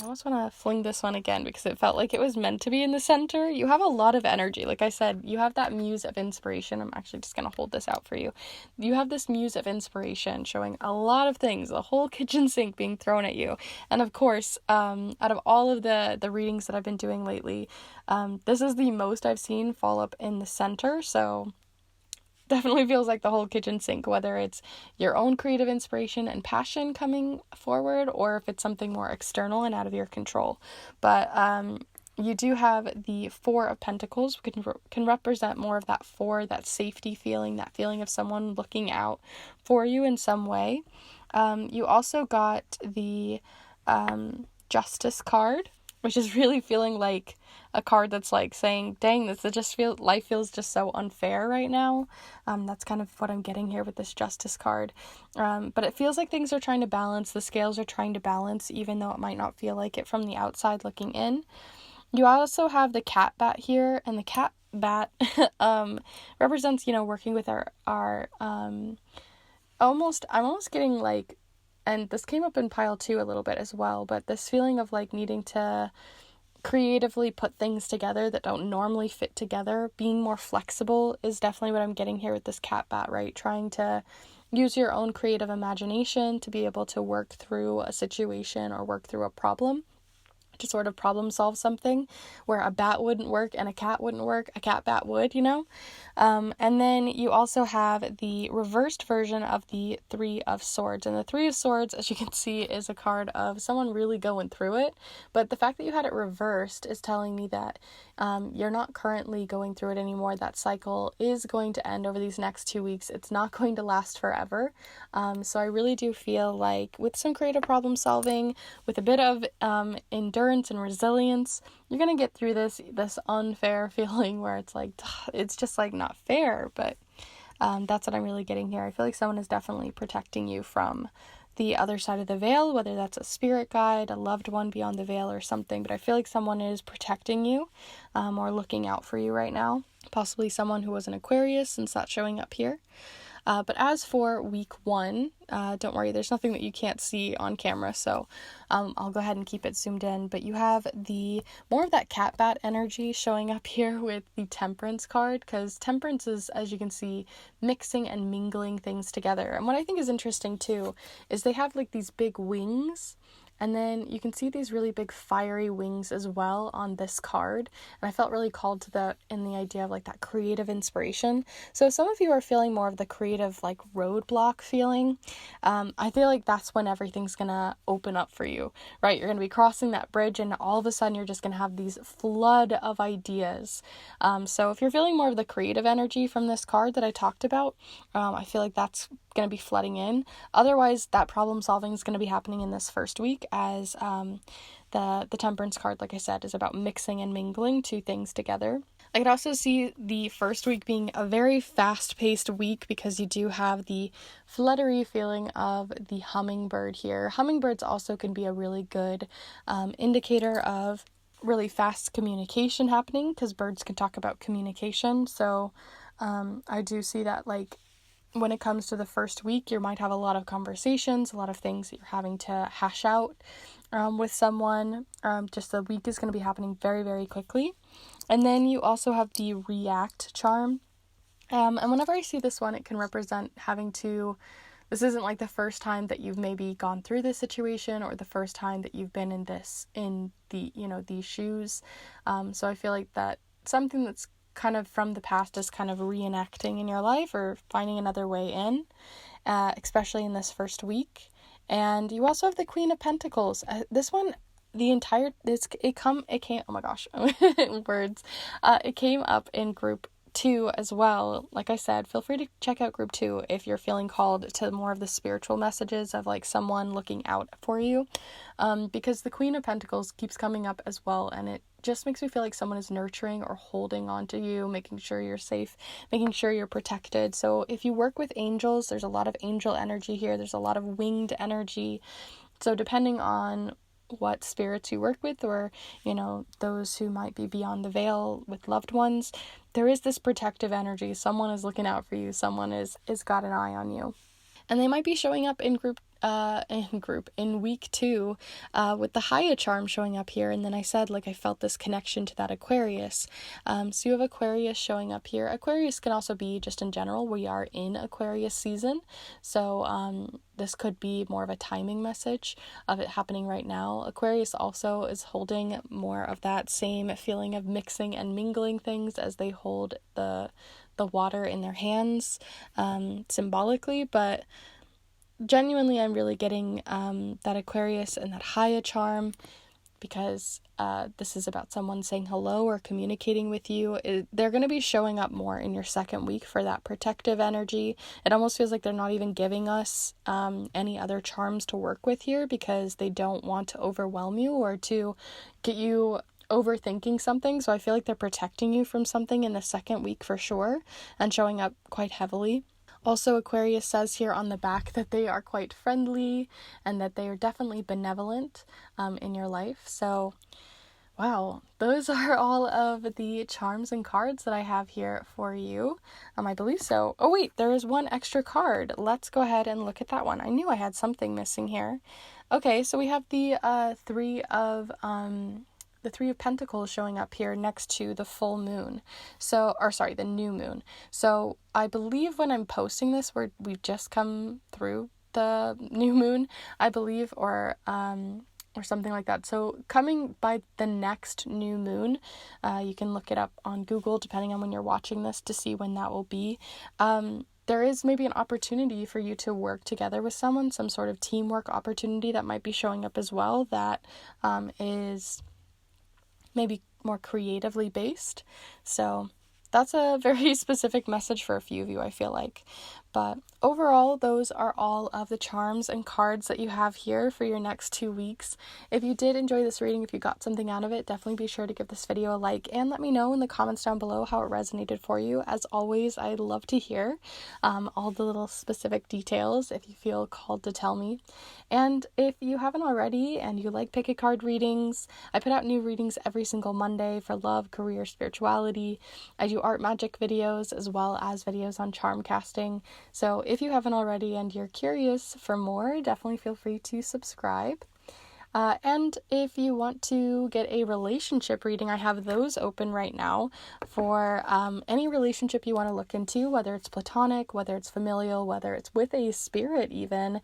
almost want to fling this one again because it felt like it was meant to be in the center. You have a lot of energy. Like I said, you have that muse of inspiration. I'm actually just going to hold this out for you. You have this muse of inspiration showing a lot of things, the whole kitchen sink being thrown at you. And of course, out of all of the readings that I've been doing lately, this is the most I've seen fall up in the center. So definitely feels like the whole kitchen sink, whether it's your own creative inspiration and passion coming forward or if it's something more external and out of your control. But you do have the Four of Pentacles, can represent more of that four, that safety feeling, that feeling of someone looking out for you in some way. You also got the Justice card, which is really feeling like a card that's like saying, dang, life feels just so unfair right now. That's kind of what I'm getting here with this Justice card. But it feels like things are trying to balance, the scales are trying to balance, even though it might not feel like it from the outside looking in. You also have the cat bat here, and the cat bat represents, working with our I'm almost getting like, and this came up in pile 2 a little bit as well, but this feeling of like needing to creatively put things together that don't normally fit together, being more flexible is definitely what I'm getting here with this cat bat, right? Trying to use your own creative imagination to be able to work through a situation or work through a problem, to sort of problem solve something where a bat wouldn't work and a cat wouldn't work, a cat bat would, and then you also have the reversed version of the Three of Swords, and the Three of Swords, as you can see, is a card of someone really going through it. But the fact that you had it reversed is telling me that you're not currently going through it anymore. That cycle is going to end over these next 2 weeks. It's not going to last forever. So I really do feel like with some creative problem solving, with a bit of endurance and resilience, you're going to get through this unfair feeling where it's like, it's just like not fair. But that's what I'm really getting here. I feel like someone is definitely protecting you from the other side of the veil, whether that's a spirit guide, a loved one beyond the veil or something. But I feel like someone is protecting you or looking out for you right now. Possibly someone who was an Aquarius, since that's showing up here. But as for week 1, don't worry, there's nothing that you can't see on camera, so I'll go ahead and keep it zoomed in. But you have more of that cat bat energy showing up here with the Temperance card, because Temperance is, as you can see, mixing and mingling things together. And what I think is interesting too is they have like these big wings, and then you can see these really big fiery wings as well on this card. And I felt really called to that in the idea of like that creative inspiration. So some of you are feeling more of the creative like roadblock feeling. I feel like that's when everything's gonna open up for you, right? You're gonna be crossing that bridge and all of a sudden you're just gonna have these flood of ideas. So if you're feeling more of the creative energy from this card that I talked about, I feel like that's going to be flooding in. Otherwise, that problem solving is going to be happening in this first week, as the Temperance card, like I said, is about mixing and mingling two things together. I could also see the first week being a very fast-paced week because you do have the fluttery feeling of the hummingbird here. Hummingbirds also can be a really good indicator of really fast communication happening, because birds can talk about communication. So I do see that, like, when it comes to the first week, you might have a lot of conversations, a lot of things that you're having to hash out with someone. Just the week is going to be happening very, very quickly. And then you also have the React charm. And whenever I see this one, it can represent having to this isn't like the first time that you've maybe gone through this situation, or the first time that you've been in these shoes. So I feel like that something that's kind of from the past is kind of reenacting in your life, or finding another way in, especially in this first week. And you also have the Queen of Pentacles. This one, it came, oh my gosh, words. It came up in group 2 as well. Like I said, feel free to check out group 2 if you're feeling called to more of the spiritual messages of like someone looking out for you, because the Queen of Pentacles keeps coming up as well, and it just makes me feel like someone is nurturing or holding on to you, making sure you're safe, making sure you're protected. So if you work with angels, there's a lot of angel energy here. There's a lot of winged energy. So depending on what spirits you work with, or those who might be beyond the veil with loved ones, there is this protective energy. Someone is looking out for you. Someone is got an eye on you, and they might be showing up in week 2, with the Haya charm showing up here. And then I said, like, I felt this connection to that Aquarius. So you have Aquarius showing up here. Aquarius can also be just in general. We are in Aquarius season. So this could be more of a timing message of it happening right now. Aquarius also is holding more of that same feeling of mixing and mingling things as they hold the water in their hands, symbolically, but genuinely, I'm really getting that Aquarius and that Haya charm, because this is about someone saying hello or communicating with you. They're going to be showing up more in your second week for that protective energy. It almost feels like they're not even giving us any other charms to work with here, because they don't want to overwhelm you or to get you overthinking something. So I feel like they're protecting you from something in the second week for sure, and showing up quite heavily. Also, Aquarius says here on the back that they are quite friendly and that they are definitely benevolent in your life. So, wow, those are all of the charms and cards that I have here for you. I believe so. Oh wait, there is one extra card. Let's go ahead and look at that one. I knew I had something missing here. Okay, so we have the Three of Pentacles showing up here next to the full moon. The new moon. So I believe when I'm posting this, we've just come through the new moon, I believe, or something like that. So coming by the next new moon, you can look it up on Google depending on when you're watching this to see when that will be. There is maybe an opportunity for you to work together with someone, some sort of teamwork opportunity that might be showing up as well, that is maybe more creatively based. So that's a very specific message for a few of you, I feel like. But overall, those are all of the charms and cards that you have here for your next 2 weeks. If you did enjoy this reading, if you got something out of it, definitely be sure to give this video a like, and let me know in the comments down below how it resonated for you. As always, I'd love to hear all the little specific details if you feel called to tell me. And if you haven't already and you like pick a card readings, I put out new readings every single Monday for love, career, spirituality. I do art magic videos as well as videos on charm casting. So if you haven't already and you're curious for more, definitely feel free to subscribe. And if you want to get a relationship reading, I have those open right now for any relationship you want to look into, whether it's platonic, whether it's familial, whether it's with a spirit even,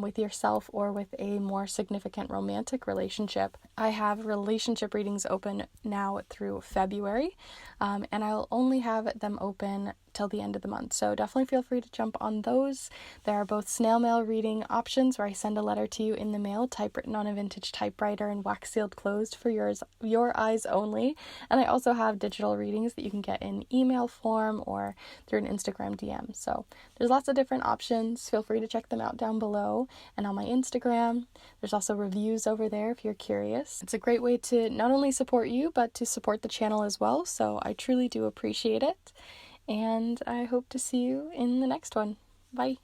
with yourself, or with a more significant romantic relationship. I have relationship readings open now through February, and I'll only have them open till the end of the month. So definitely feel free to jump on those. There are both snail mail reading options where I send a letter to you in the mail, typewritten on a vintage typewriter and wax sealed closed for your eyes only. And I also have digital readings that you can get in email form or through an Instagram DM. So there's lots of different options. Feel free to check them out down below and on my Instagram. There's also reviews over there if you're curious. It's a great way to not only support you, but to support the channel as well. So I truly do appreciate it. And I hope to see you in the next one. Bye.